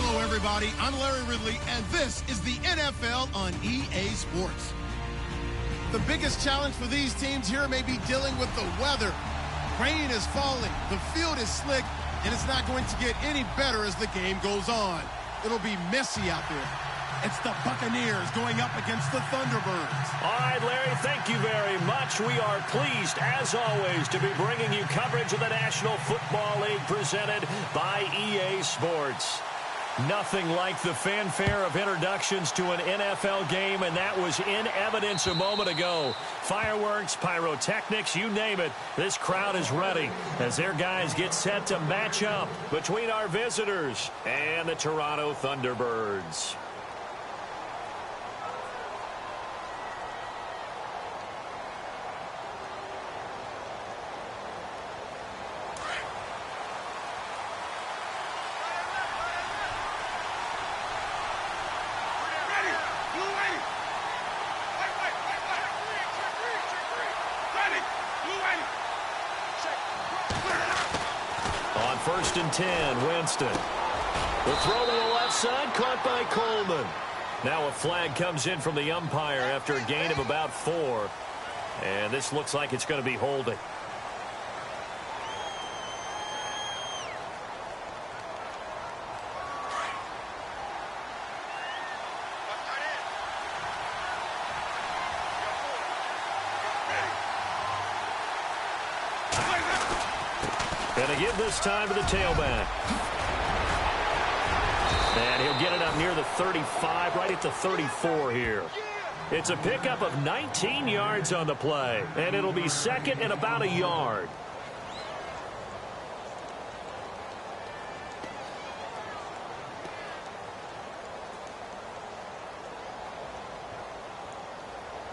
Hello, everybody. I'm Larry Ridley, and this is the NFL on EA Sports. The biggest challenge for these teams here may be dealing with the weather. Rain is falling, the field is slick, and it's not going to get any better as the game goes on. It'll be messy out there. It's the Buccaneers going up against the Thunderbirds. All right, Larry, thank you very much. We are pleased, as always, to be bringing you coverage of the National Football League presented by EA Sports. Nothing like the fanfare of introductions to an NFL game, and that was in evidence a moment ago. Fireworks, pyrotechnics, you name it. This crowd is ready as their guys get set to match up between our visitors and the Toronto Thunderbirds. First and 10, Winston. The throw to the left side, caught by Coleman. Now a flag comes in from the umpire after a gain of about 4. And this looks like it's going to be holding. And a give this time to the tailback. And he'll get it up near the 35, right at the 34 here. It's a pickup of 19 yards on the play, and it'll be second and about a yard.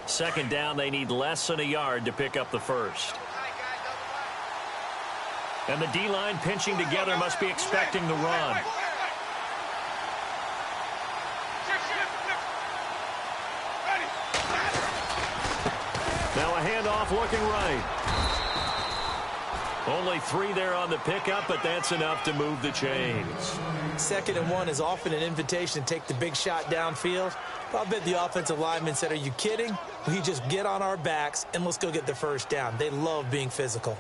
Second down, they need less than a yard to pick up the first. And the D-line pinching together must be expecting the run. Now a handoff looking right. Only 3 there on the pickup, but that's enough to move the chains. 2nd and 1 is often an invitation to take the big shot downfield. I bet the offensive lineman said, "Are you kidding? We just get on our backs and let's go get the first down." They love being physical.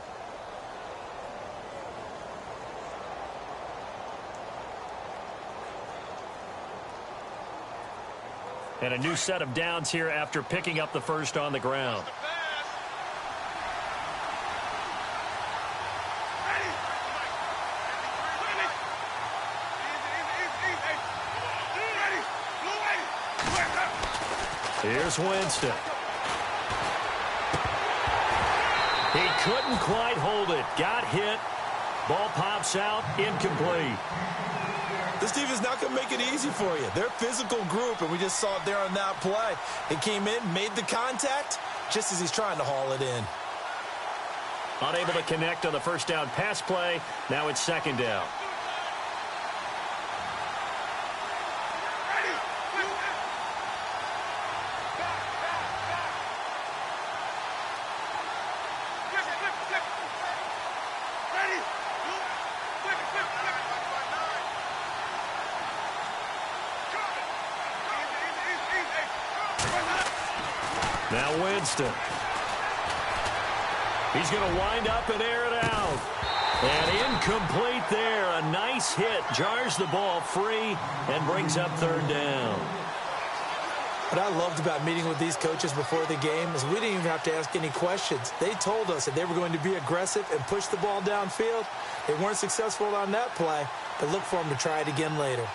And a new set of downs here after picking up the first on the ground. Here's Winston. He couldn't quite hold it. Got hit. Ball pops out. Incomplete. This team is not going to make it easy for you. They're a physical group, and we just saw it there on that play. It came in, made the contact, just as he's trying to haul it in. Unable to connect on the first down pass play. Now it's second down. Now Winston. He's going to wind up and air it out. And incomplete there. A nice hit. Jars the ball free and brings up third down. What I loved about meeting with these coaches before the game is we didn't even have to ask any questions. They told us that they were going to be aggressive and push the ball downfield. They weren't successful on that play, but look for them to try it again later.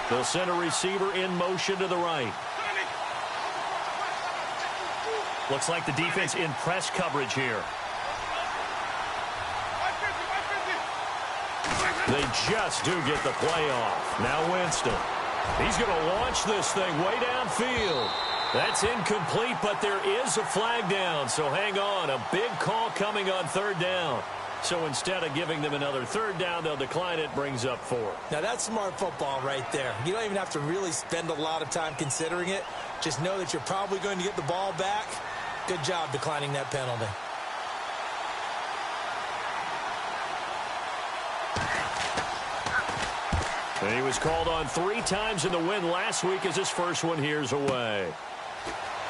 They'll send a receiver in motion to the right. Looks like the defense in press coverage here. They just do get the play off. Now Winston. He's going to launch this thing way downfield. That's incomplete, but there is a flag down, so hang on. A big call coming on third down. So instead of giving them another third down, they'll decline it, brings up 4. Now, that's smart football right there. You don't even have to really spend a lot of time considering it. Just know that you're probably going to get the ball back. Good job declining that penalty. And he was called on 3 times in the win last week as his first one here's away.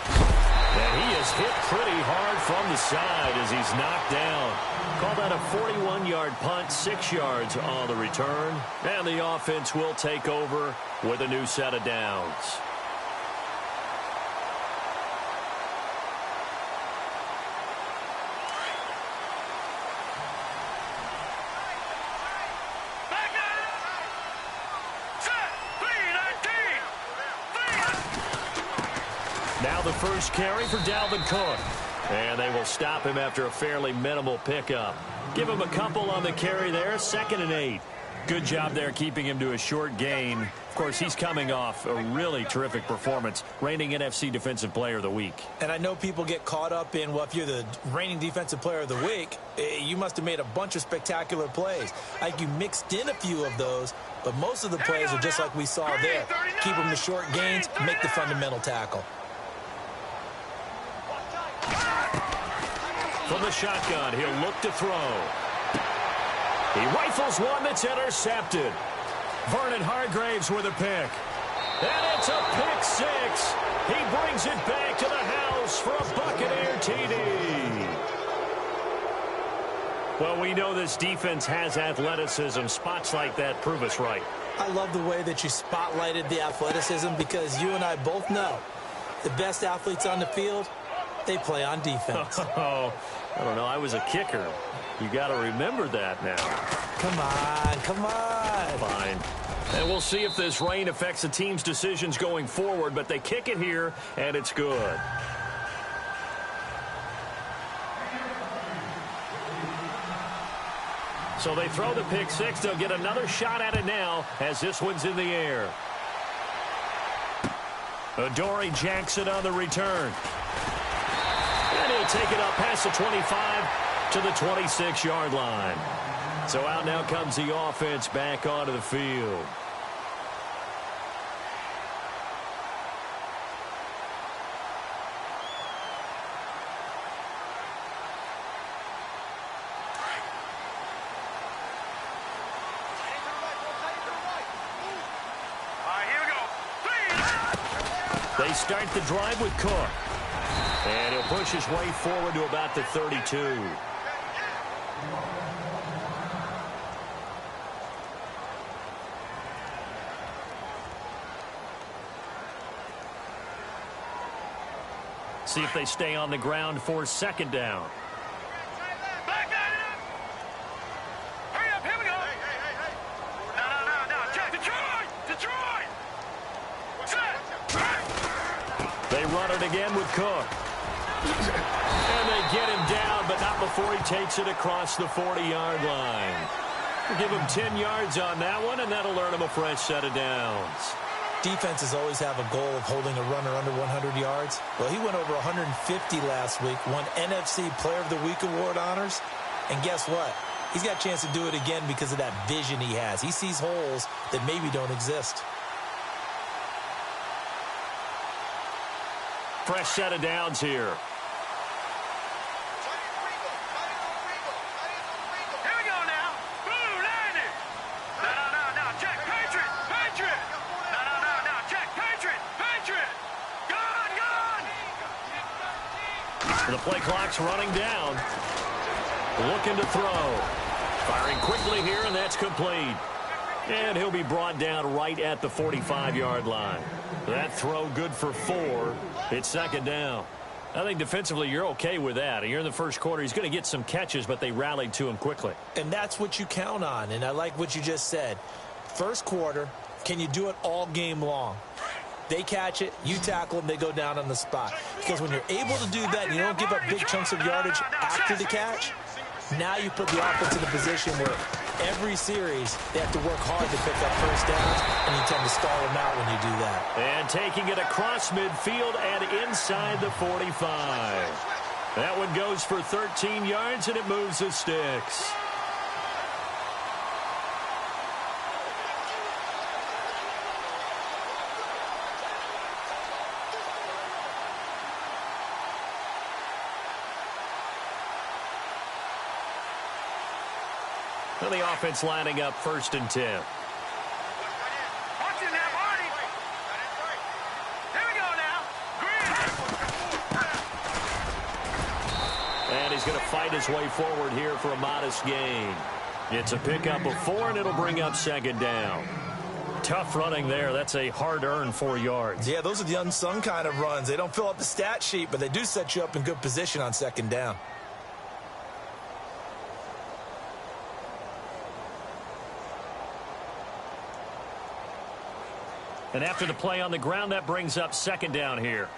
And he is hit pretty hard from the side as he's knocked down. Call that a 41-yard punt, 6 yards on the return. And the offense will take over with a new set of downs. Now the first carry for Dalvin Cook. And they will stop him after a fairly minimal pickup. Give him a couple on the carry there, 2nd and 8. Good job there keeping him to a short gain. Of course, he's coming off a really terrific performance, reigning NFC Defensive Player of the Week. And I know people get caught up in, well, if you're the reigning Defensive Player of the Week, you must have made a bunch of spectacular plays. Like you mixed in a few of those, but most of the plays are just like we saw there. Keep them to short gains, make the fundamental tackle. From the shotgun, he'll look to throw. He rifles one that's intercepted. Vernon Hargraves with a pick. And it's a pick 6. He brings it back to the house for a Buccaneer TD. Well, we know this defense has athleticism. Spots like that prove us right. I love the way that you spotlighted the athleticism because you and I both know the best athletes on the field, they play on defense. Oh, I don't know. I was a kicker. You got to remember that now. Come on, come on. Fine. And we'll see if this rain affects the team's decisions going forward, but they kick it here, and it's good. So they throw the pick 6. They'll get another shot at it now as this one's in the air. Adoree Jackson on the return. And he'll take it up past the 25 to the 26-yard line. So out now comes the offense back onto the field. They start the drive with Cook. And he'll push his way forward to about the 32. See if they stay on the ground for 2nd down. Hurry up, here we go. Hey. No. Check. Detroit. They run it again with Cook. And they get him down, but not before he takes it across the 40-yard line. We'll give him 10 yards on that one, and that'll earn him a fresh set of downs. Defenses always have a goal of holding a runner under 100 yards. Well, he went over 150 last week, won NFC Player of the Week award honors. And guess what? He's got a chance to do it again because of that vision he has. He sees holes that maybe don't exist. Fresh set of downs here. Here we go now. Blue landed. No. Check. Patriot. No. Check. Patriot. Gone. The play clock's running down. Looking to throw. Firing quickly here, and that's complete. And he'll be brought down right at the 45-yard line. That throw good for 4. It's 2nd down. I think defensively you're okay with that. You're in the first quarter. He's going to get some catches, but they rallied to him quickly. And that's what you count on. And I like what you just said. First quarter, can you do it all game long? They catch it, you tackle them, they go down on the spot. Because when you're able to do that and you don't give up big chunks of yardage after the catch, now you put the offense in a position where every series they have to work hard to pick up first downs, and you tend to stall them out when you do that. And taking it across midfield and inside the 45. That one goes for 13 yards, and it moves the sticks. And the offense lining up 1st and 10. Watch it now, Marty. Here we go now. Green. And he's going to fight his way forward here for a modest gain. It's a pickup of 4, and it'll bring up 2nd down. Tough running there. That's a hard-earned 4 yards. Yeah, those are the unsung kind of runs. They don't fill up the stat sheet, but they do set you up in good position on 2nd down. And after the play on the ground, that brings up 2nd down here.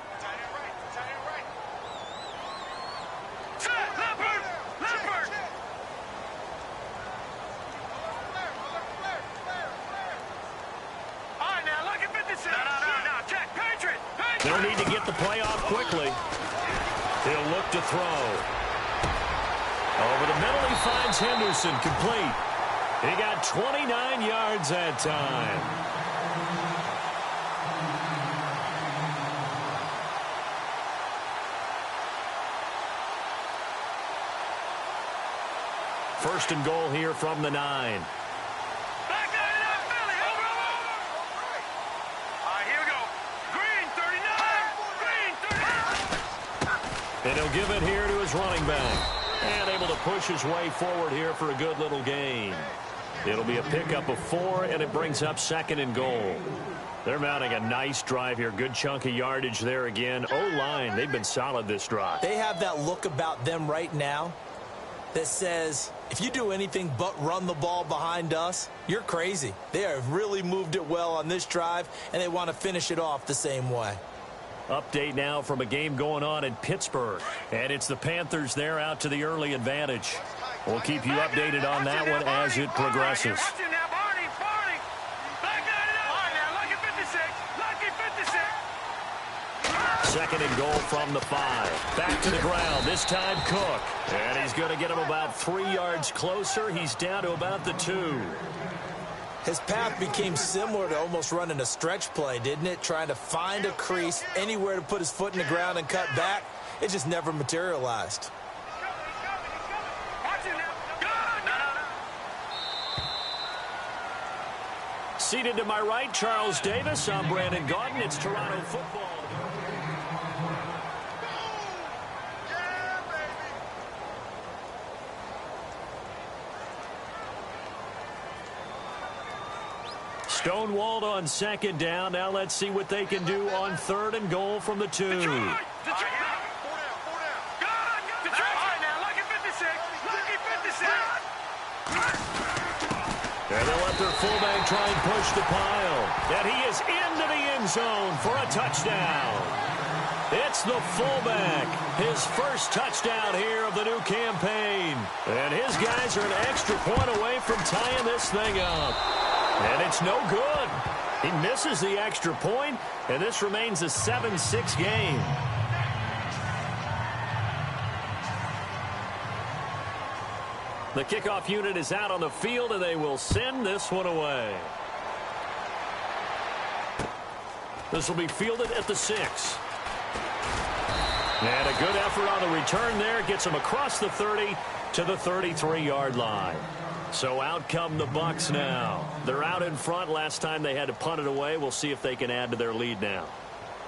They'll need to get the play off quickly. He'll look to throw. Over the middle, he finds Henderson, complete. He got 29 yards that time. First and goal here from the 9. Back line it up, Philly. Over. All right, here we go. Green, 39. Green, 39. And he'll give it here to his running back. And able to push his way forward here for a good little gain. It'll be a pickup of 4, and it brings up 2nd and goal. They're mounting a nice drive here. Good chunk of yardage there again. O-line, they've been solid this drive. They have that look about them right now that says, if you do anything but run the ball behind us, you're crazy. They have really moved it well on this drive, and they want to finish it off the same way. Update now from a game going on in Pittsburgh. And it's the Panthers there out to the early advantage. We'll keep you updated on that one as it progresses. Second and goal from the 5. Back to the ground, this time Cook. And he's going to get him about 3 yards closer. He's down to about the 2. His path became similar to almost running a stretch play, didn't it? Trying to find a crease, anywhere to put his foot in the ground and cut back. It just never materialized. Seated to my right, Charles Davis. I'm Brandon Gaudin. It's Toronto football. Stonewalled on 2nd down. Now let's see what they can do on 3rd and goal from the 2. And they'll let their fullback try and push the pile. And he is into the end zone for a touchdown. It's the fullback. His first touchdown here of the new campaign. And his guys are an extra point away from tying this thing up. And it's no good. He misses the extra point, and this remains a 7-6 game. The kickoff unit is out on the field, and they will send this one away. This will be fielded at the 6. And a good effort on the return there. Gets him across the 30 to the 33-yard line. So out come the Bucs now. They're out in front. Last time they had to punt it away. We'll see if they can add to their lead now.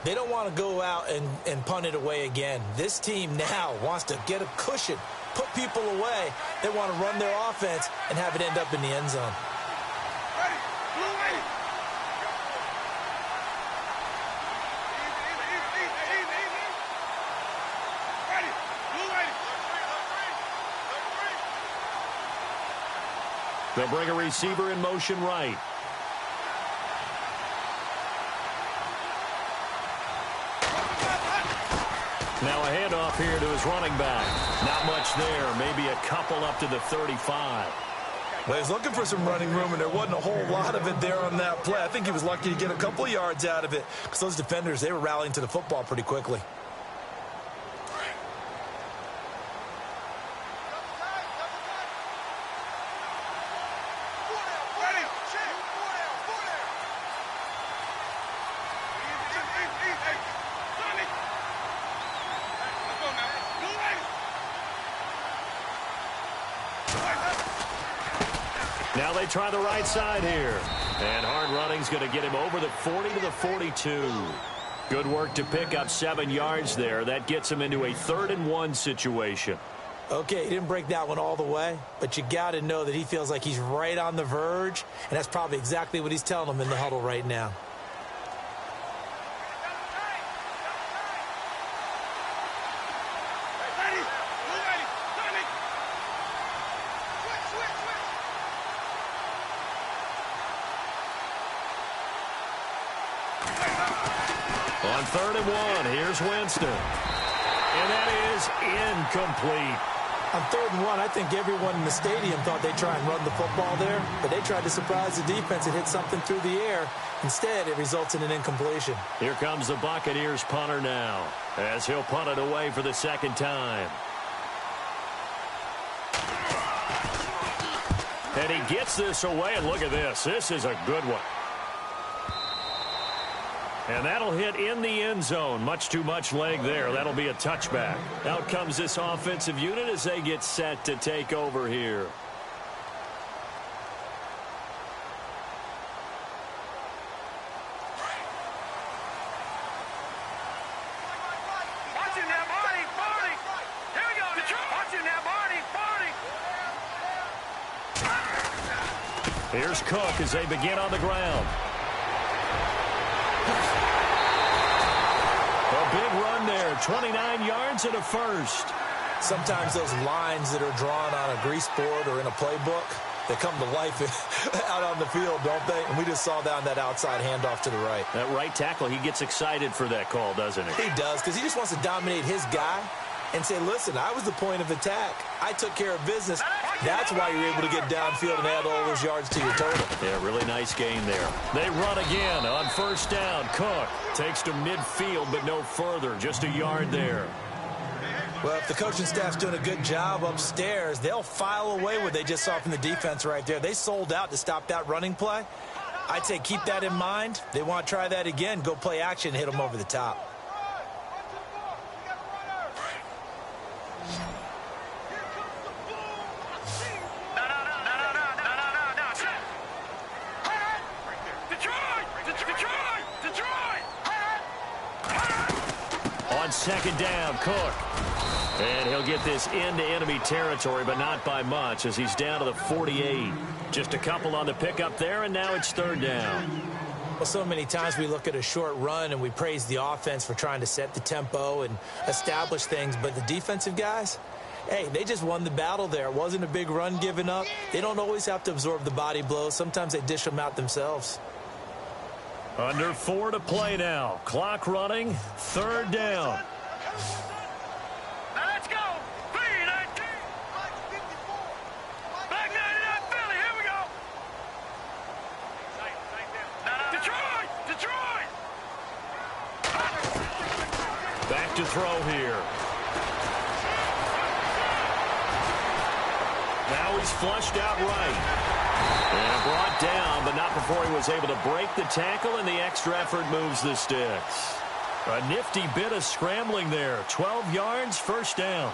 They don't want to go out and punt it away again. This team now wants to get a cushion, put people away. They want to run their offense and have it end up in the end zone. They'll bring a receiver in motion right. Now a handoff here to his running back. Not much there. Maybe a couple up to the 35. Well, he's looking for some running room, and there wasn't a whole lot of it there on that play. I think he was lucky to get a couple of yards out of it because those defenders, they were rallying to the football pretty quickly. Now they try the right side here. And hard running's going to get him over the 40 to the 42. Good work to pick up 7 yards there. That gets him into a 3rd and 1 situation. Okay, he didn't break that one all the way, but you got to know that he feels like he's right on the verge, and that's probably exactly what he's telling them in the huddle right now. On 3rd and 1, here's Winston. And that is incomplete. On 3rd and 1, I think everyone in the stadium thought they'd try and run the football there, but they tried to surprise the defense and hit something through the air. Instead, it results in an incompletion. Here comes the Buccaneers punter now, as he'll punt it away for the 2nd time. And he gets this away, and look at this. This is a good one. And that'll hit in the end zone. Much too much leg there. That'll be a touchback. Out comes this offensive unit as they get set to take over here. Watch him now, Marty. Marty. Here we go. Watch him now, Marty. Marty. Here's Cook as they begin on the ground. A big run there, 29 yards and a 1st. Sometimes those lines that are drawn on a grease board or in a playbook, they come to life out on the field, don't they? And we just saw that on that outside handoff to the right. That right tackle, he gets excited for that call, doesn't he? He does, because he just wants to dominate his guy and say, listen, I was the point of attack. I took care of business. That's why you're able to get downfield and add all those yards to your total. Yeah, really nice gain there. They run again on 1st down. Cook takes to midfield, but no further. Just a yard there. Well, if the coaching staff's doing a good job upstairs, they'll file away what they just saw from the defense right there. They sold out to stop that running play. I'd say keep that in mind. They want to try that again. Go play action and hit them over the top. On 2nd down, Cook. And he'll get this into enemy territory, but not by much as he's down to the 48. Just a couple on the pickup there, and now it's 3rd down. Well, so many times we look at a short run and we praise the offense for trying to set the tempo and establish things, but the defensive guys, hey, they just won the battle there. It wasn't a big run given up. They don't always have to absorb the body blows. Sometimes they dish them out themselves. Under 4 to play now. Clock running. 3rd down. Now let's go. 3-19. Back 99 Philly. Here we go. Detroit. Detroit. Back to throw here. Now he's flushed out right. And brought down, but not before he was able to break the tackle, and the extra effort moves the sticks. A nifty bit of scrambling there. 12 yards, 1st down.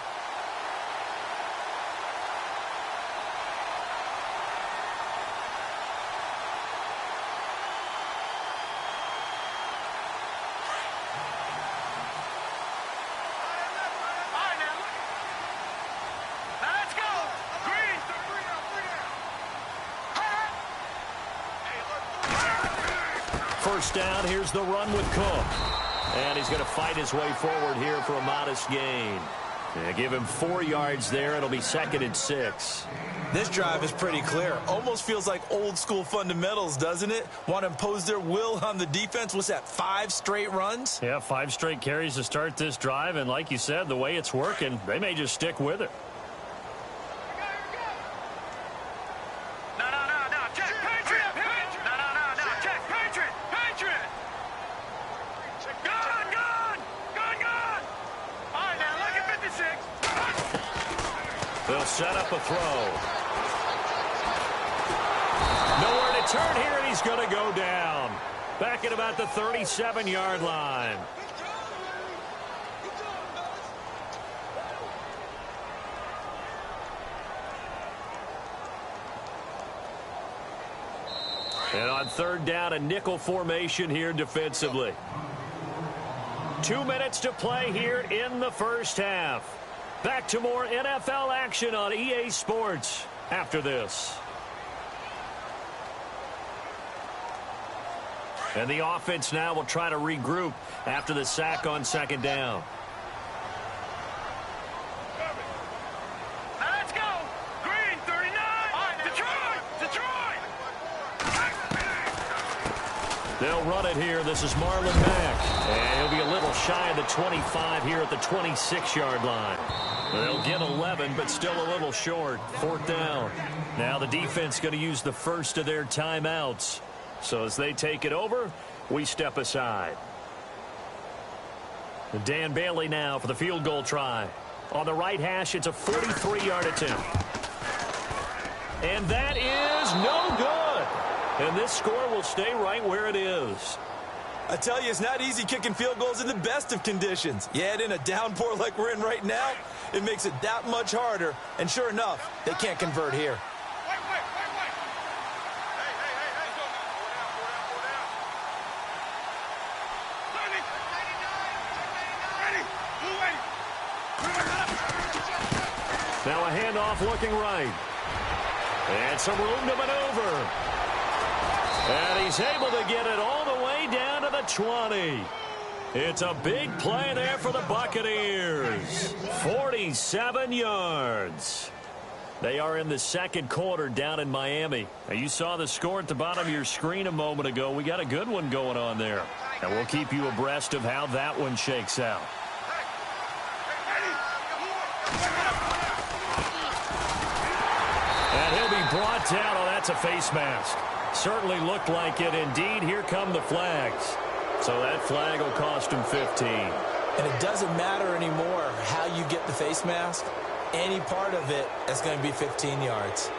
First down, here's the run with Cook. And he's going to fight his way forward here for a modest gain. Yeah, give him 4 yards there. It'll be 2nd and 6. This drive is pretty clear. Almost feels like old school fundamentals, doesn't it? Want to impose their will on the defense. What's that, 5 straight runs? Yeah, 5 straight carries to start this drive. And like you said, the way it's working, they may just stick with it. They'll set up a throw. Nowhere to turn here, and he's going to go down. Back at about the 37-yard line. And on third down, a nickel formation here defensively. 2 minutes to play here in the first half. Back to more NFL action on EA Sports after this. And the offense now will try to regroup after the sack on second down. Now let's go. Green, 39. Detroit. They'll run it here. This is Marlon Mack. And he'll be a little shy of the 25 here at the 26-yard line. They'll get 11, but still a little short. Fourth down. Now the defense going to use the first of their timeouts. So as they take it over, we step aside. Dan Bailey now for the field goal try. On the right hash, it's a 43-yard attempt. And that is no good. And this score will stay right where it is. I tell you, it's not easy kicking field goals in the best of conditions. You add in a downpour like we're in right now, it makes it that much harder. And sure enough, they can't convert here. Now a handoff looking right. And some room to maneuver. And he's able to get it all the way down to the 20. It's a big play there for the Buccaneers. 47 yards. They are in the second quarter down in Miami. Now you saw the score at the bottom of your screen a moment ago. We got a good one going on there. And we'll keep you abreast of how that one shakes out. And he'll be brought down. Oh, that's a face mask. Certainly looked like it. Indeed, here come the flags. So that flag will cost him 15. And it doesn't matter anymore how you get the face mask. Any part of it is going to be 15 yards.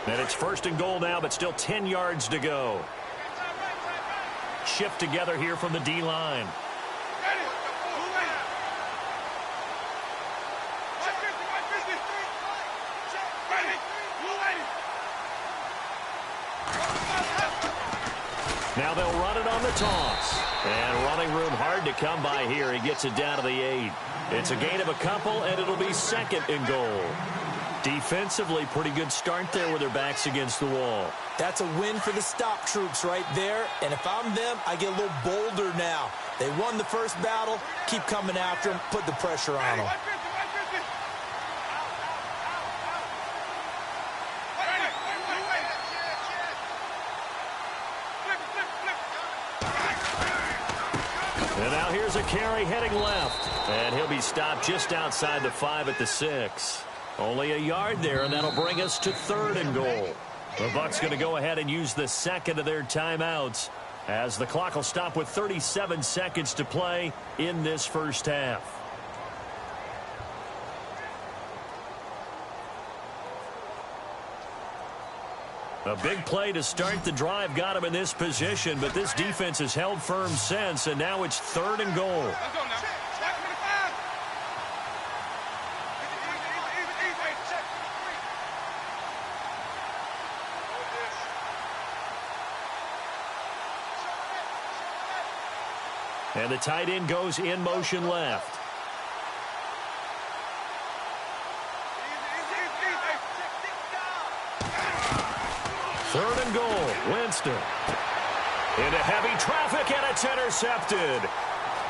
And it's first and goal now, but still 10 yards to go. Shift together here from the D-line. Now they'll run it on the toss. And running room hard to come by here. He gets it down to the 8. It's a gain of a couple, and it'll be second and goal. Defensively, pretty good start there with their backs against the wall. That's a win for the stop troops right there. And if I'm them, I get a little bolder now. They won the first battle. Keep coming after them. Put the pressure on them. And now here's a carry heading left. And he'll be stopped just outside the 5 at the 6. Only a yard there, and that'll bring us to third and goal. The Bucs going to go ahead and use the second of their timeouts as the clock will stop with 37 seconds to play in this first half. A big play to start the drive got him in this position, but this defense has held firm since, and now it's third and goal. And the tight end goes in motion left. Third and goal, Winston. Into heavy traffic, and it's intercepted.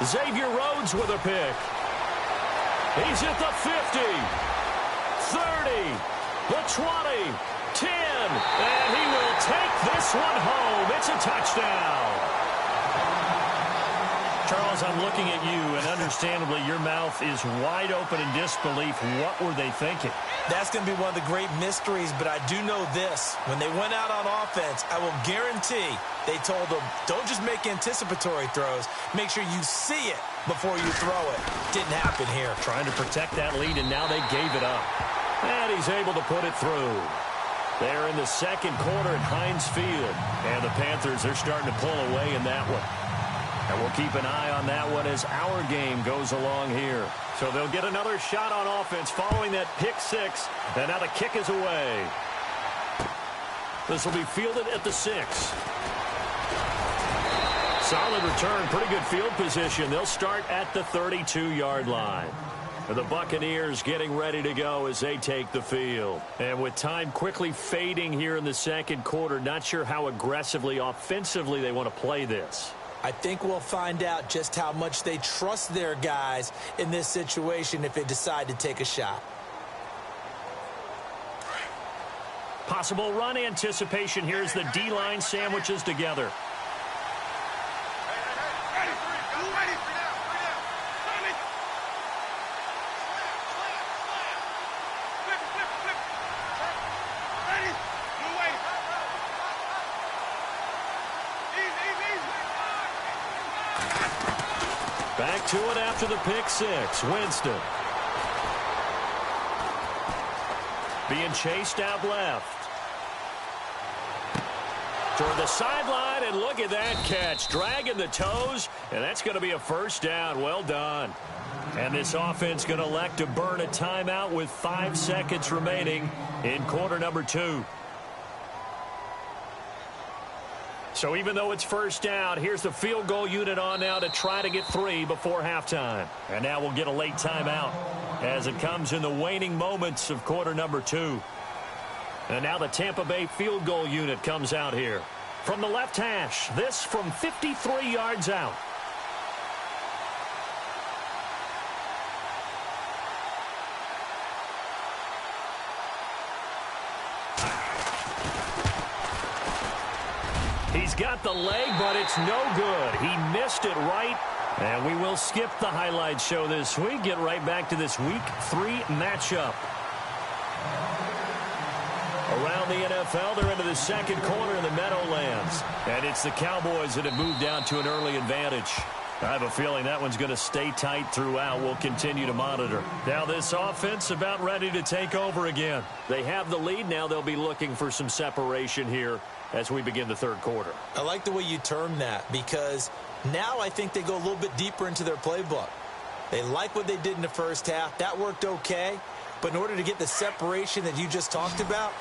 Xavier Rhodes with a pick. He's at the 50, 30, the 20, 10, and he will take this one home. It's a touchdown. Charles, I'm looking at you, and understandably, your mouth is wide open in disbelief. What were they thinking? That's going to be one of the great mysteries, but I do know this. When they went out on offense, I will guarantee they told them, don't just make anticipatory throws. Make sure you see it before you throw it. Didn't happen here. Trying to protect that lead, and now they gave it up. And he's able to put it through. They're in the second quarter at Heinz Field, and the Panthers are starting to pull away in that one. And we'll keep an eye on that one as our game goes along here. So they'll get another shot on offense following that pick six. And now the kick is away. This will be fielded at the 6. Solid return, pretty good field position. They'll start at the 32-yard line. And the Buccaneers getting ready to go as they take the field. And with time quickly fading here in the second quarter, not sure how aggressively, offensively they want to play this. I think we'll find out just how much they trust their guys in this situation if they decide to take a shot. Possible run anticipation. Here's the D-line sandwiches together. Back to it after the pick six. Winston. Being chased out left. Toward the sideline, and look at that catch. Dragging the toes, and that's going to be a first down. Well done. And this offense going to elect to burn a timeout with 5 seconds remaining in quarter number 2. So even though it's first down, here's the field goal unit on now to try to get 3 before halftime. And now we'll get a late timeout as it comes in the waning moments of quarter number 2. And now the Tampa Bay field goal unit comes out here. From the left hash, this from 53 yards out. He's got the leg, but it's no good. He missed it right. And we will skip the highlight show this week. Get right back to this Week 3 matchup. Around the NFL, they're into the second quarter in the Meadowlands. And it's the Cowboys that have moved down to an early advantage. I have a feeling that one's going to stay tight throughout. We'll continue to monitor. Now this offense about ready to take over again. They have the lead. Now they'll be looking for some separation here as we begin the third quarter. I like the way you termed that because now I think they go a little bit deeper into their playbook. They like what they did in the first half. That worked okay. But in order to get the separation that you just talked about,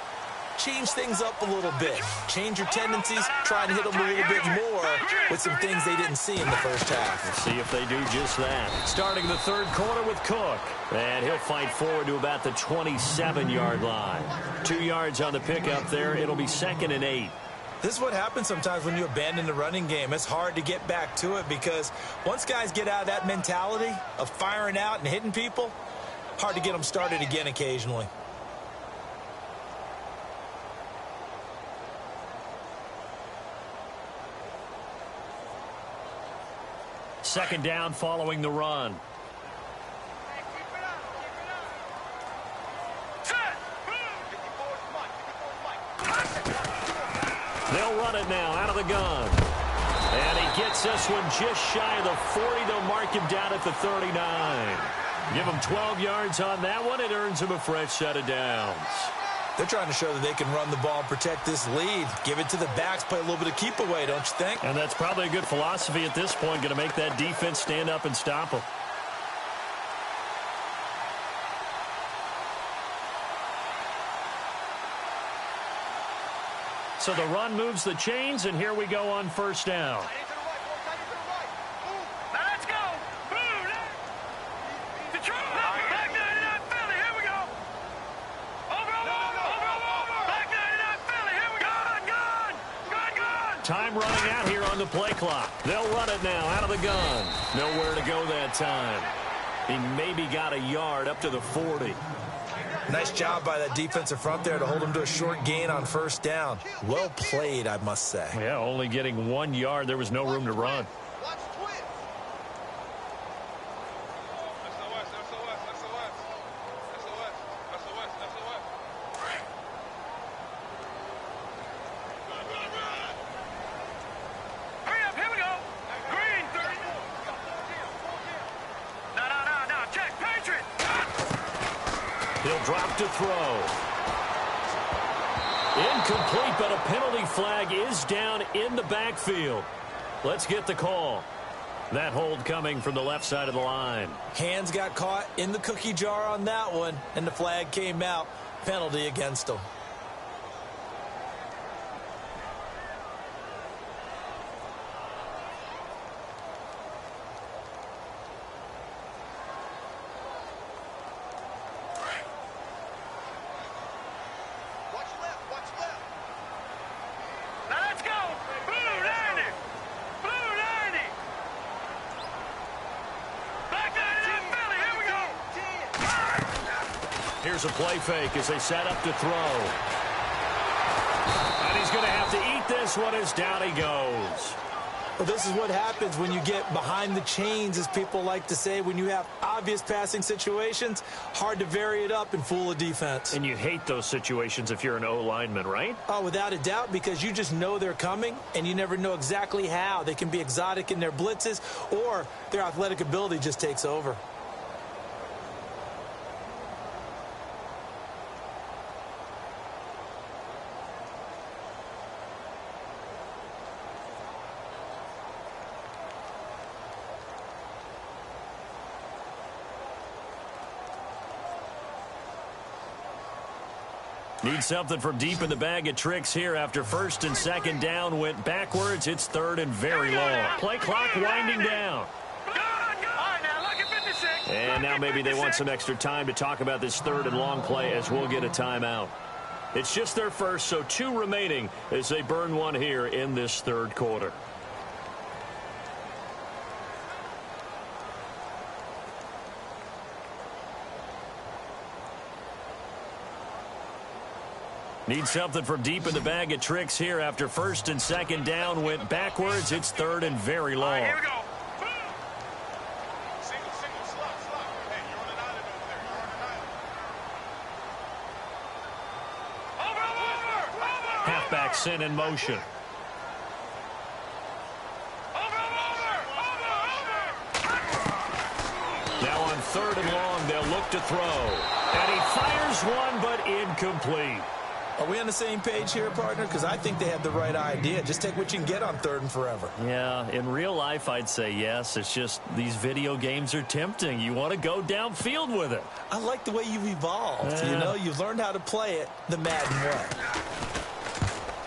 change things up a little bit. Change your tendencies, try and hit them a little bit more with some things they didn't see in the first half. We'll see if they do just that. Starting the third quarter with Cook. And he'll fight forward to about the 27-yard line. 2 yards on the pickup there. It'll be 2nd and 8. This is what happens sometimes when you abandon the running game. It's hard to get back to it because once guys get out of that mentality of firing out and hitting people, hard to get them started again occasionally. Second down following the run. They'll run it now out of the gun. And he gets this one just shy of the 40. They'll mark him down at the 39. Give him 12 yards on that one. It earns him a fresh set of downs. They're trying to show that they can run the ball and protect this lead. Give it to the backs, play a little bit of keep away, don't you think? And that's probably a good philosophy at this point, going to make that defense stand up and stop them. So the run moves the chains, and here we go on first down. Time running out here on the play clock. They'll run it now out of the gun. Nowhere to go that time. He maybe got a yard up to the 40. Nice job by that defensive front there to hold him to a short gain on first down. Well played, I must say. Yeah, only getting 1 yard. There was no room to run. He'll drop to throw. Incomplete, but a penalty flag is down in the backfield. Let's get the call. That hold coming from the left side of the line. Hands got caught in the cookie jar on that one, and the flag came out. Penalty against them. Here's a play fake as they set up to throw. And he's going to have to eat this one as down he goes. Well, this is what happens when you get behind the chains, as people like to say. When you have obvious passing situations, hard to vary it up and fool a defense. And you hate those situations if you're an O-lineman, right? Oh, without a doubt, because you just know they're coming, and you never know exactly how. They can be exotic in their blitzes, or their athletic ability just takes over. Need something from deep in the bag of tricks here after first and second down went backwards. It's third and very long. Play clock winding down. And now maybe they want some extra time to talk about this third and long play as we'll get a timeout. It's just their first, so 2 remaining as they burn one here in this third quarter. Need something from deep in the bag of tricks here after first and second down went backwards. It's third and very long. Here we go. Single, slot. Hey, you're on an island over there. You're on an island. Over. Halfback sent in motion. Now on third and long, they'll look to throw. And he fires one, but incomplete. Are we on the same page here, partner? Because I think they had the right idea. Just take what you can get on third and forever. Yeah, in real life, I'd say yes. It's just these video games are tempting. You want to go downfield with it. I like the way you've evolved. Yeah. You know, you've learned how to play it the Madden way.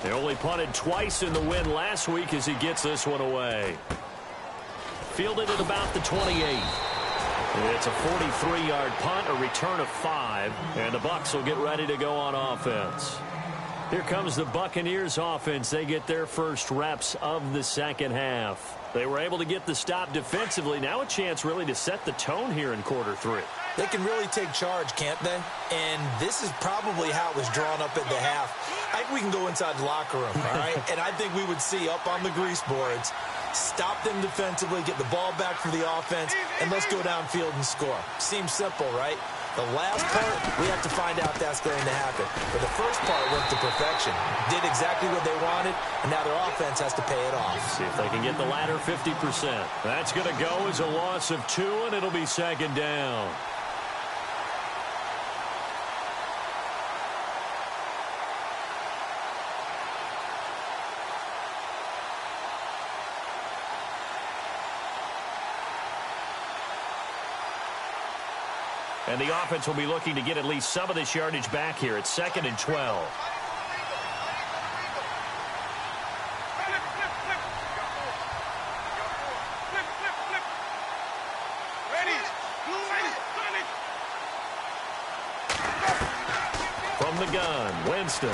They only punted twice in the win last week as he gets this one away. Fielded at about the 28. It's a 43-yard punt, a return of 5, and the Bucs will get ready to go on offense. Here comes the Buccaneers offense. They get their first reps of the second half. They were able to get the stop defensively. Now a chance really to set the tone here in quarter 3. They can really take charge, can't they? And this is probably how it was drawn up at the half. I think we can go inside the locker room, all right? And I think we would see up on the grease boards, stop them defensively, get the ball back for the offense, and let's go downfield and score. Seems simple, right? The last part, we have to find out that's going to happen. But the first part went to perfection. Did exactly what they wanted, and now their offense has to pay it off. See if they can get the latter 50%. That's going to go as a loss of 2, and it'll be second down. And the offense will be looking to get at least some of this yardage back here. It's 2nd and 12. From the gun, Winston.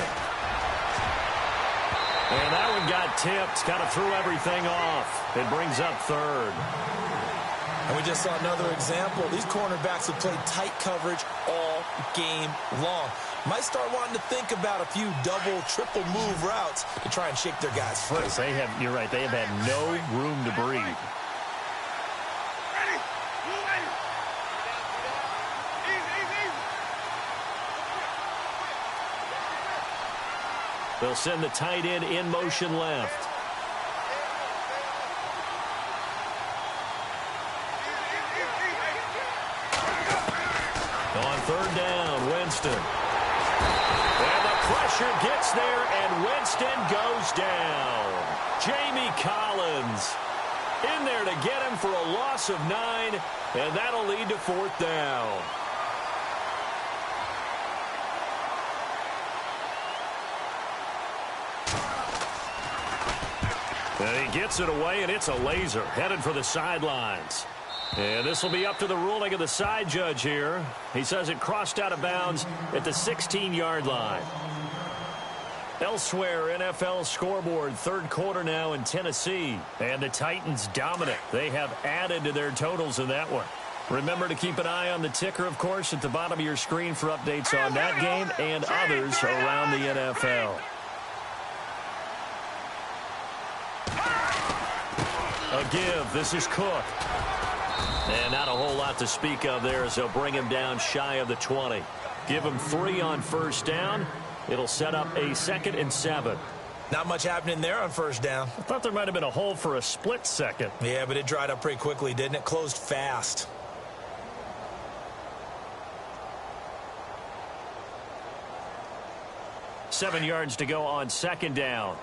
And that one got tipped, kind of threw everything off. It brings up third. And we just saw another example. These cornerbacks have played tight coverage all game long. Might start wanting to think about a few double, triple move routes to try and shake their guys free. You're right, they have had no room to breathe. They'll send the tight end in motion left. On third down, Winston. And the pressure gets there, and Winston goes down. Jamie Collins In there to get him for a loss of 9, and that'll lead to 4th down. And he gets it away, and it's a laser headed for the sidelines. And this will be up to the ruling of the side judge here. He says it crossed out of bounds at the 16-yard line. Elsewhere, NFL scoreboard, 3rd quarter now in Tennessee. And the Titans dominant. They have added to their totals in that one. Remember to keep an eye on the ticker, of course, at the bottom of your screen for updates on that game and others around the NFL. A give. This is Cook. And not a whole lot to speak of there as they'll bring him down shy of the 20. Give him 3 on 1st down. It'll set up a 2nd and 7. Not much happening there on 1st down. I thought there might have been a hole for a split second. Yeah, but it dried up pretty quickly, didn't it? Closed fast. Seven yards to go on 2nd down.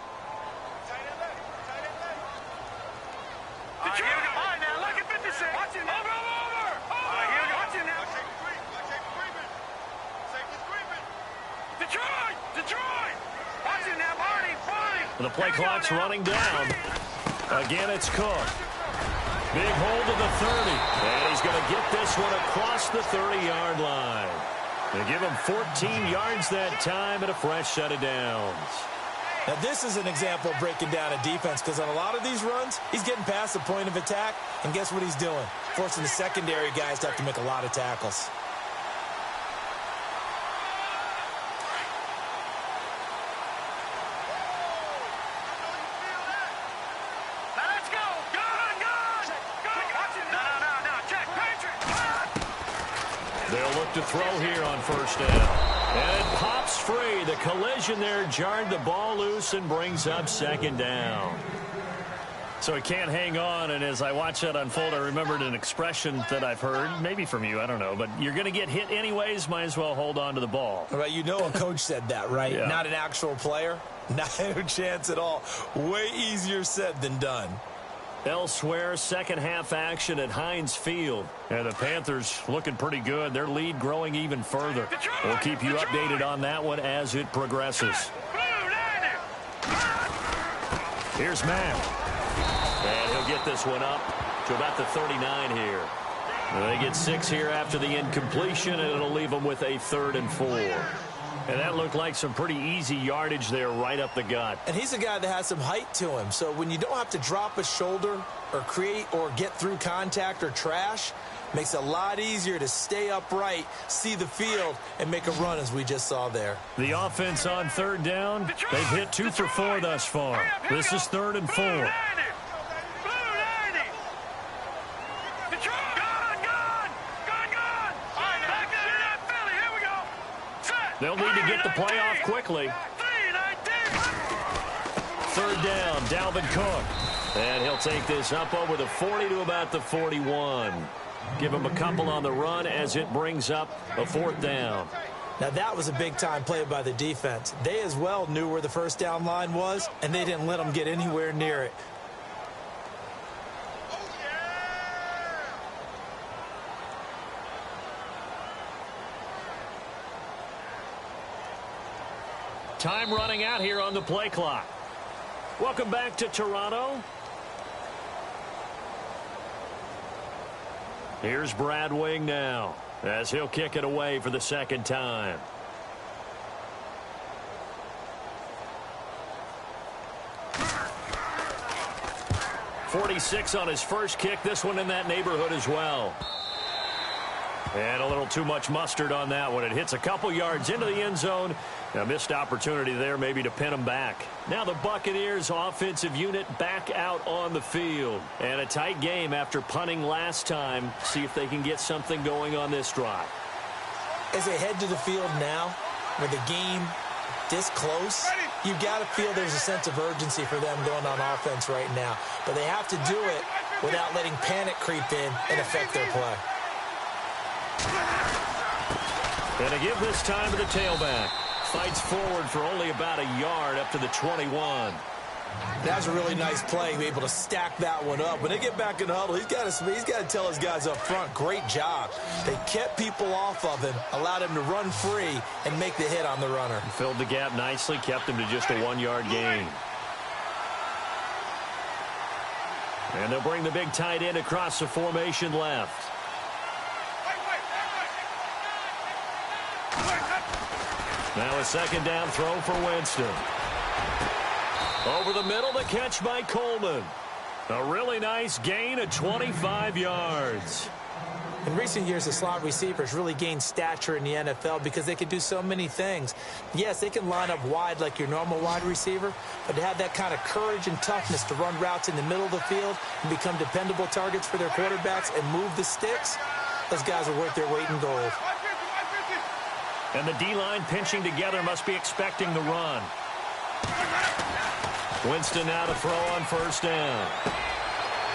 The play clock's running down. Again, it's Cook. Big hold to the 30. And he's going to get this one across the 30-yard line. They give him 14 yards that time and a fresh set of downs. Now, this is an example of breaking down a defense because on a lot of these runs, he's getting past the point of attack, and guess what he's doing? Forcing the secondary guys to have to make a lot of tackles. They'll look to throw here on 1st down. And it pops free. The collision there jarred the ball loose and brings up 2nd down. So he can't hang on, and as I watch that unfold, I remembered an expression that I've heard, maybe from you, I don't know, but you're going to get hit anyways, might as well hold on to the ball. Right, you know a coach said that, right? Yeah. Not an actual player. Not a chance at all. Way easier said than done. Elsewhere, 2nd half action at Heinz Field. And the Panthers looking pretty good. Their lead growing even further. We'll keep you updated on that one as it progresses. Here's Matt. And he'll get this one up to about the 39 here. They get 6 here after the incompletion, and it'll leave them with a 3rd and 4. And that looked like some pretty easy yardage there right up the gut. And he's a guy that has some height to him. So when you don't have to drop a shoulder or create or get through contact or trash, makes it a lot easier to stay upright, see the field, and make a run as we just saw there. The offense on 3rd down, they've hit 2 for 4 thus far. This is 3rd and 4. They'll need to get the play off quickly. 3rd down, Dalvin Cook. And he'll take this up over the 40 to about the 41. Give him a couple on the run as it brings up a 4th down. Now, that was a big-time play by the defense. They as well knew where the 1st down line was, and they didn't let them get anywhere near it. Time running out here on the play clock. Welcome back to Toronto. Here's Brad Wing now as he'll kick it away for the 2nd time. .46 on his first kick. This one in that neighborhood as well. And a little too much mustard on that one. It hits a couple yards into the end zone. A missed opportunity there maybe to pin them back. Now the Buccaneers offensive unit back out on the field. And a tight game after punting last time. See if they can get something going on this drive. As they head to the field now, with the game this close, you've got to feel there's a sense of urgency for them going on offense right now. But they have to do it without letting panic creep in and affect their play. And to give this time to the tailback. Fights forward for only about a yard up to the 21. That was a really nice play, able to stack that one up. When they get back in the huddle, he's got to tell his guys up front, great job. They kept people off of him, allowed him to run free, and make the hit on the runner. Filled the gap nicely, kept him to just a 1-yard gain. And they'll bring the big tight end across the formation left. Now a second down throw for Winston. Over the middle, the catch by Coleman. A really nice gain of 25 yards. In recent years, the slot receivers really gained stature in the NFL because they can do so many things. Yes, they can line up wide like your normal wide receiver, but to have that kind of courage and toughness to run routes in the middle of the field and become dependable targets for their quarterbacks and move the sticks, those guys are worth their weight in gold. And the D-line pinching together must be expecting the run. Winston now to throw on first down.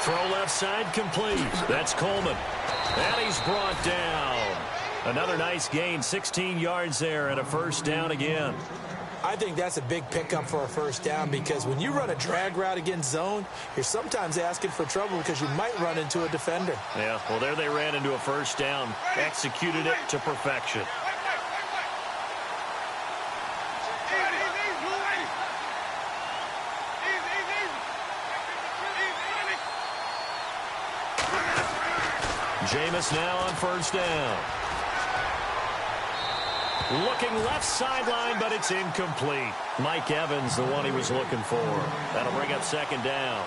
Throw left side complete. That's Coleman. And he's brought down. Another nice gain, 16 yards there and a first down again. I think that's a big pickup for a first down because when you run a drag route against zone, you're sometimes asking for trouble because you might run into a defender. Yeah, well, there they ran into a first down. Executed it to perfection. Jameis now on first down. Looking left sideline, but it's incomplete. Mike Evans, the one he was looking for. That'll bring up second down.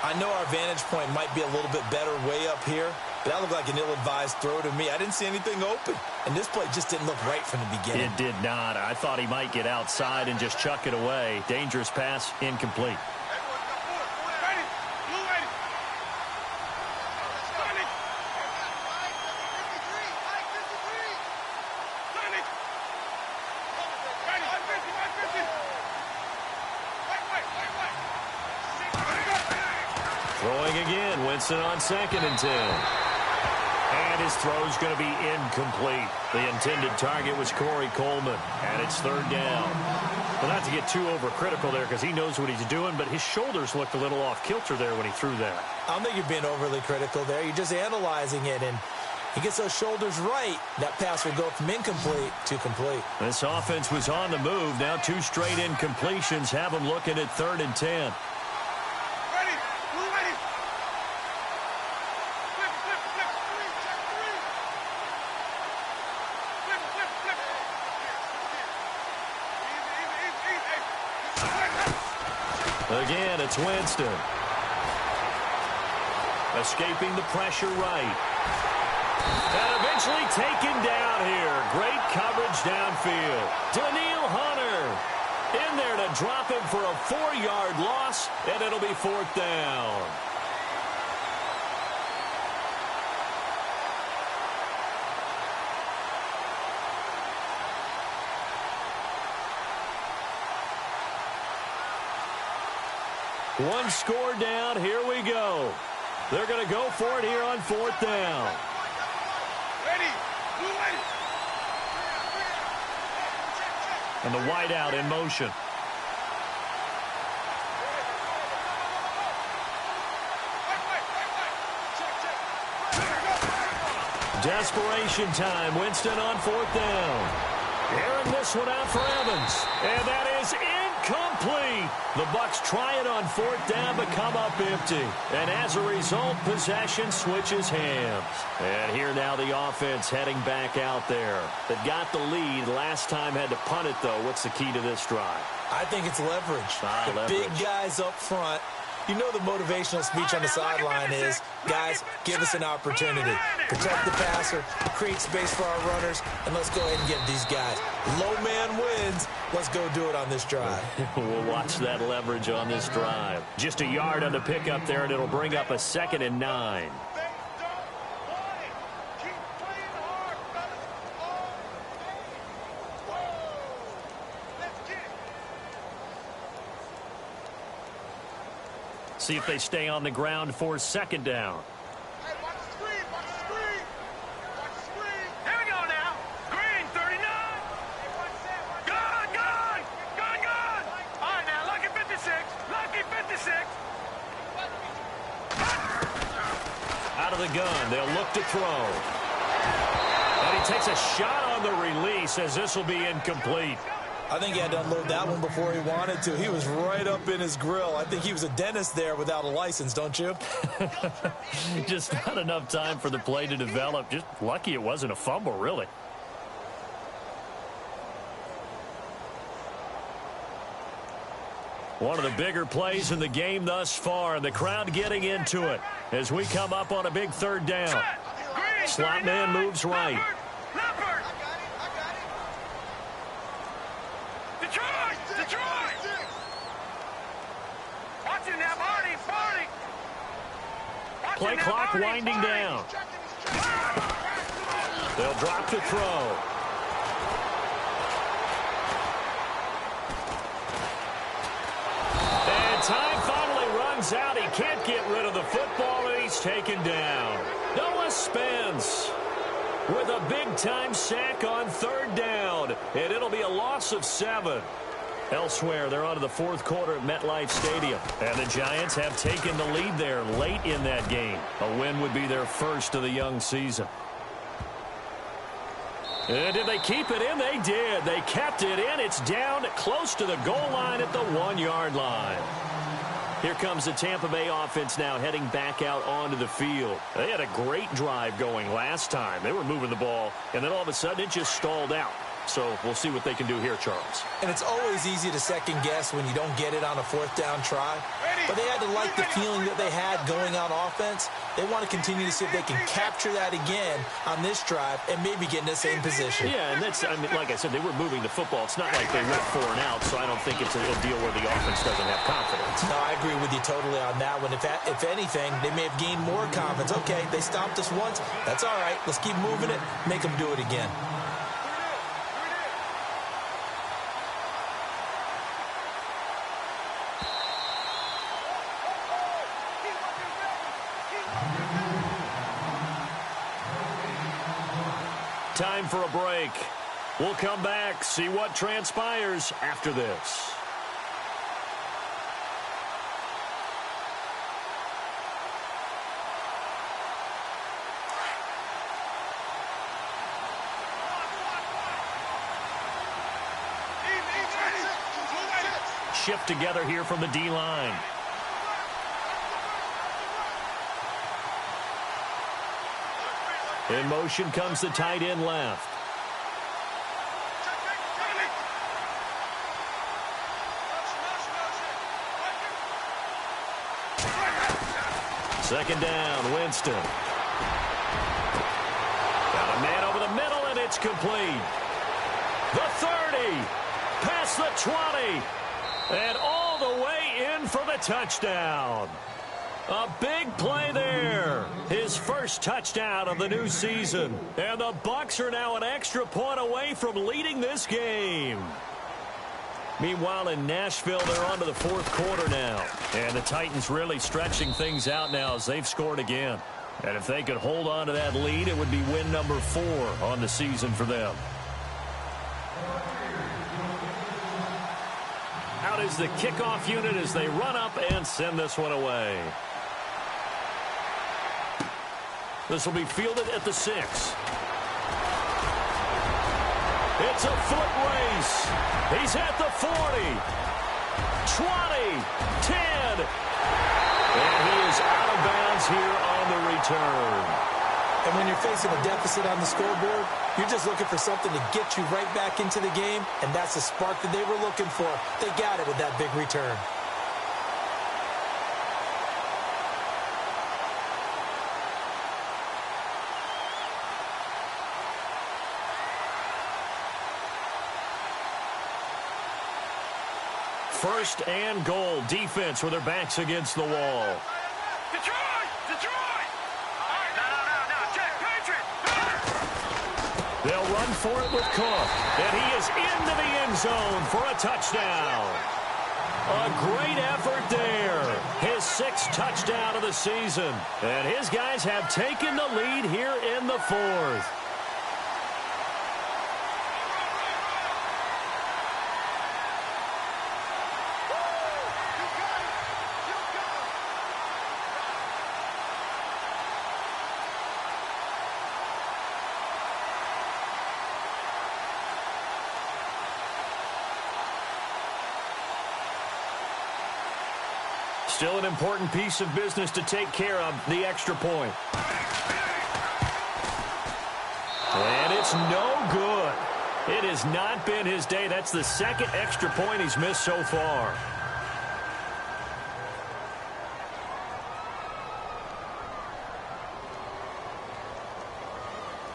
I know our vantage point might be a little bit better way up here, but that looked like an ill-advised throw to me. I didn't see anything open, and this play just didn't look right from the beginning. It did not. I thought he might get outside and just chuck it away. Dangerous pass, incomplete. Throwing again, Winston on 2nd and 10. And his throw's going to be incomplete. The intended target was Corey Coleman, and it's 3rd down. Well, not to get too overcritical there because he knows what he's doing, but his shoulders looked a little off kilter there when he threw that. I don't think you're being overly critical there. You're just analyzing it, and he gets those shoulders right. That pass will go from incomplete to complete. This offense was on the move. Now 2 straight incompletions have him looking at 3rd and 10. Again, it's Winston. Escaping the pressure right. And eventually taken down here. Great coverage downfield. Daniil Hunter in there to drop him for a 4-yard loss, and it'll be 4th down. One score down. Here we go. They're going to go for it here on 4th down. And the wideout in motion. Desperation time. Winston on 4th down. Airing this one out for Evans. And that is incomplete. The Bucs try it on 4th down, but come up empty. And as a result, possession switches hands. And here now the offense heading back out there. They've got the lead. Last time had to punt it, though. What's the key to this drive? I think it's leverage. Big guys up front. You know the motivational speech on the sideline is, guys, give us an opportunity. Protect the passer, create space for our runners, and let's go ahead and give these guys. Low man wins. Let's go do it on this drive. We'll watch that leverage on this drive. Just a yard on the pickup there, and it'll bring up a 2nd and 9. See if they stay on the ground for 2nd down. Hey, watch the screen, watch the screen. Watch the screen. Here we go now. Green, 39. Hey, watch that, watch Gun. All right, now, lucky 56. Lucky Out of the gun. They'll look to throw. And he takes a shot on the release as this will be incomplete. I think he had to unload that one before he wanted to. He was right up in his grill. I think he was a dentist there without a license, don't you? Just not enough time for the play to develop. Just lucky it wasn't a fumble, really. One of the bigger plays in the game thus far, and the crowd getting into it as we come up on a big third down. Slot man moves right. Play clock winding down. They'll drop to throw. And time finally runs out. He can't get rid of the football, and he's taken down. Noah Spence with a big-time sack on third down, and it'll be a loss of 7. Elsewhere, they're on to the fourth quarter at MetLife Stadium. And the Giants have taken the lead there late in that game. A win would be their first of the young season. And did they keep it in? They did. They kept it in. It's down close to the goal line at the 1-yard line. Here comes the Tampa Bay offense now heading back out onto the field. They had a great drive going last time. They were moving the ball, and then all of a sudden it just stalled out. So we'll see what they can do here, Charles. And it's always easy to second guess when you don't get it on a fourth down try. But they had to like the feeling that they had going on offense. They want to continue to see if they can capture that again on this drive and maybe get in the same position. Yeah, and that's, I mean, like I said, they were moving the football. It's not like they went 4 and out, so I don't think it's a deal where the offense doesn't have confidence. No, I agree with you totally on that one. If anything, they may have gained more confidence. Okay, they stopped us once. That's all right. Let's keep moving it. Make them do it again. Time for a break. We'll come back, see what transpires after this. Shift together here from the D-line. In motion comes the tight end left. Second down, Winston. Got a man over the middle, and it's complete. The 30, past the 20, and all the way in for the touchdown. A big play there. His first touchdown of the new season. And the Bucs are now an extra point away from leading this game. Meanwhile, in Nashville, they're on to the fourth quarter now. And the Titans really stretching things out now as they've scored again. And if they could hold on to that lead, it would be win number 4 on the season for them. Out is the kickoff unit as they run up and send this one away. This will be fielded at the 6. It's a foot race. He's at the 40, 20, 10. And he is out of bounds here on the return. And when you're facing a deficit on the scoreboard, you're just looking for something to get you right back into the game, and that's the spark that they were looking for. They got it with that big return. First and goal, defense with their backs against the wall. Detroit! Detroit! No, Jack, Patriot! They'll run for it with Cook, and he is into the end zone for a touchdown. A great effort there. His 6th touchdown of the season. And his guys have taken the lead here in the 4th. Still an important piece of business to take care of, the extra point. And it's no good. It has not been his day. That's the second extra point he's missed so far.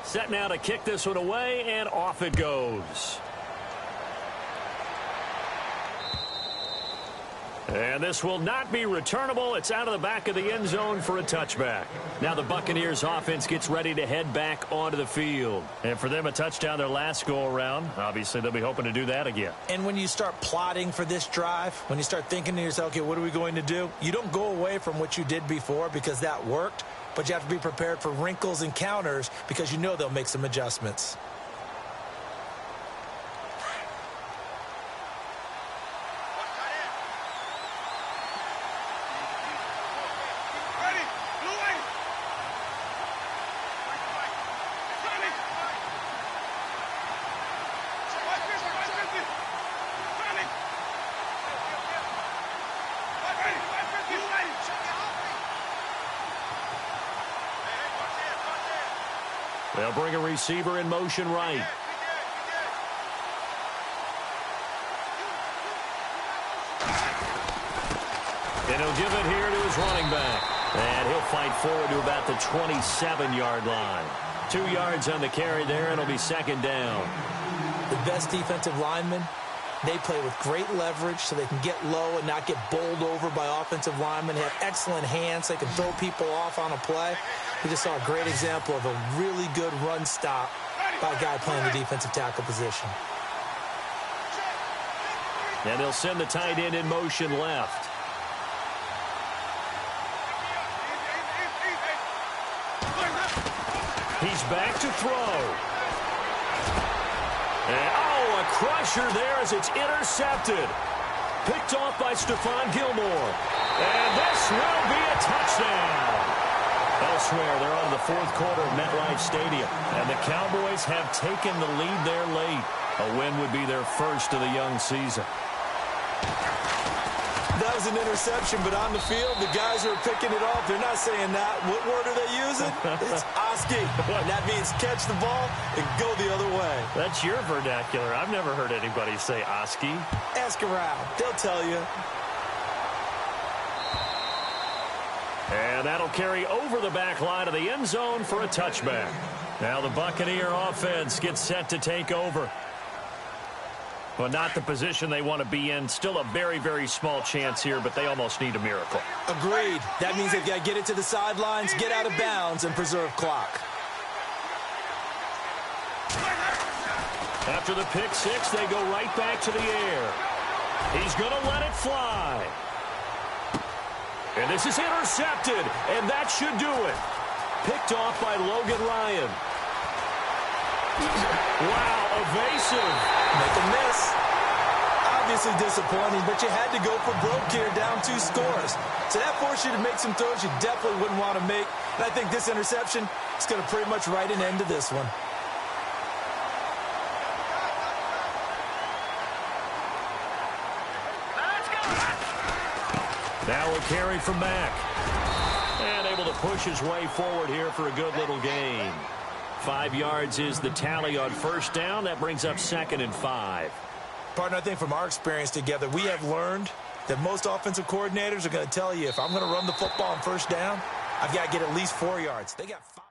Set now to kick this one away, and off it goes. And this will not be returnable. It's out of the back of the end zone for a touchback. Now the Buccaneers offense gets ready to head back onto the field. And for them, a touchdown their last go-around. Obviously, they'll be hoping to do that again. And when you start plotting for this drive, when you start thinking to yourself, okay, what are we going to do? You don't go away from what you did before because that worked. But you have to be prepared for wrinkles and counters because you know they'll make some adjustments. They'll bring a receiver in motion right. And he'll give it here to his running back. And he'll fight forward to about the 27-yard line. 2 yards on the carry there, and it'll be second down. The best defensive linemen, they play with great leverage so they can get low and not get bowled over by offensive linemen. They have excellent hands. They can throw people off on a play. We just saw a great example of a really good run stop by a guy playing the defensive tackle position. And they'll send the tight end in motion left. He's back to throw. And, oh, a crusher there as it's intercepted. Picked off by Stephon Gilmore. And this will be a touchdown. Elsewhere, they're on the fourth quarter of MetLife Stadium. And the Cowboys have taken the lead there late. A win would be their first of the young season. That was an interception, but on the field, the guys who are picking it off, they're not saying that. What word are they using? It's Oski. And that means catch the ball and go the other way. That's your vernacular. I've never heard anybody say Oski. Ask around. They'll tell you. And that'll carry over the back line of the end zone for a touchback. Now the Buccaneer offense gets set to take over. Well, not the position they want to be in. Still a very, very small chance here, but they almost need a miracle. Agreed. That means they've got to get it to the sidelines, get out of bounds, and preserve clock. After the pick six, they go right back to the air. He's going to let it fly. And this is intercepted, and that should do it. Picked off by Logan Ryan. Wow, evasive. Make a miss. Obviously disappointing, but you had to go for broke here, down 2 scores. So that forced you to make some throws you definitely wouldn't want to make. And I think this interception is going to pretty much write an end to this one. Now a carry from Mack. And able to push his way forward here for a good little gain. 5 yards is the tally on first down. That brings up 2nd and 5. Partner, I think from our experience together, we have learned that most offensive coordinators are going to tell you, if I'm going to run the football on first down, I've got to get at least 4 yards. They got 5.